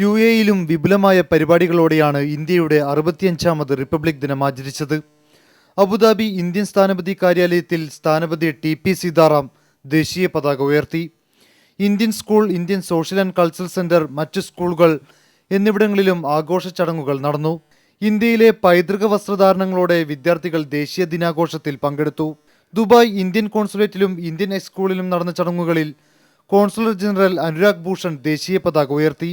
യുഎഇയിലും വിപുലമായ പരിപാടികളോടെയാണ് ഇന്ത്യയുടെ 65ാമത് റിപ്പബ്ലിക് ദിനം ആചരിച്ചത്. അബുദാബി ഇന്ത്യൻ സ്ഥാനപതി കാര്യാലയത്തിൽ സ്ഥാനപതി ടി.പി. സീതാറാം ദേശീയ പതാക ഉയർത്തി. Indian school, Indian social and cultural centre, മറ്റ് സ്കൂളുകൾ എന്നിവിടങ്ങളിലും ആഘോഷ ചടങ്ങുകൾ നടന്നു. ഇന്ത്യയിലെ പൈതൃക വസ്ത്രധാരണങ്ങളോടെ വിദ്യാർത്ഥികൾ ദേശീയ ദിനാഘോഷത്തിൽ പങ്കെടുത്തു. ദുബായ് ഇന്ത്യൻ കോൺസുലേറ്റിലും ഇന്ത്യൻ സ്കൂളിലും നടന്ന ചടങ്ങുകളിൽ കോൺസുലർ ജനറൽ അനുരാഗ് ഭൂഷൺ ദേശീയ പതാക ഉയർത്തി.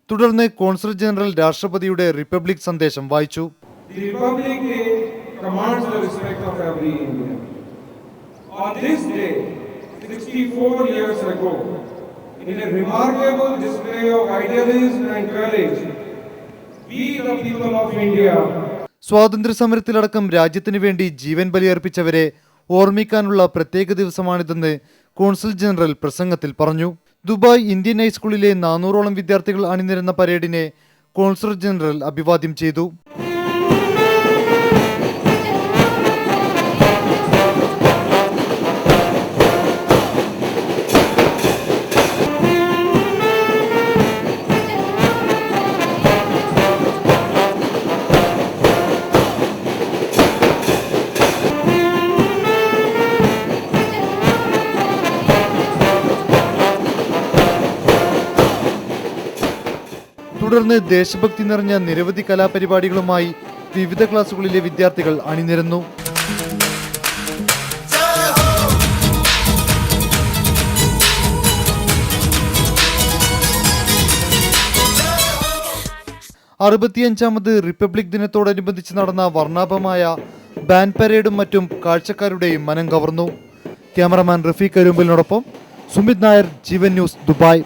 തുടർന്ന് കോൺസുലർ ജനറൽ രാഷ്ട്രപതിയുടെ റിപ്പബ്ലിക് സന്ദേശം വായിച്ചു. In a remarkable display of idealism and courage, we the people of India. സ്വാതന്ത്ര്യ സമരത്തിലടക്കം രാജ്യത്തിന് വേണ്ടി ജീവൻ ബലിയർപ്പിച്ചവരെ ഓർമ്മിക്കാനുള്ള പ്രത്യേക ദിവസമാണിതെന്ന് കോൺസുൽ ജനറൽ പ്രസംഗത്തിൽ പറഞ്ഞു. ദുബായ് ഇന്ത്യൻ ഹൈസ്കൂളിലെ 400ഓളം വിദ്യാർത്ഥികൾ അണിനിരന്ന പരേഡിനെ കോൺസുലർ ജനറൽ അഭിവാദ്യം ചെയ്തു. തുടർന്ന് ദേശഭക്തി നിറഞ്ഞ നിരവധി കലാപരിപാടികളുമായി വിവിധ ക്ലാസുകളിലെ വിദ്യാർത്ഥികൾ അണിനിരന്നു. അറുപത്തിയഞ്ചാമത് റിപ്പബ്ലിക് ദിനത്തോടനുബന്ധിച്ച് നടന്ന വർണ്ണാഭമായ ബാൻഡ് പരേഡും മറ്റും കാഴ്ചക്കാരുടെയും മനം കവർന്നു. ക്യാമറമാൻ റഫീഖ് അരുമ്പലിനോടൊപ്പം സുമിത് നായർ, ജീവൻ ന്യൂസ്, ദുബായ്.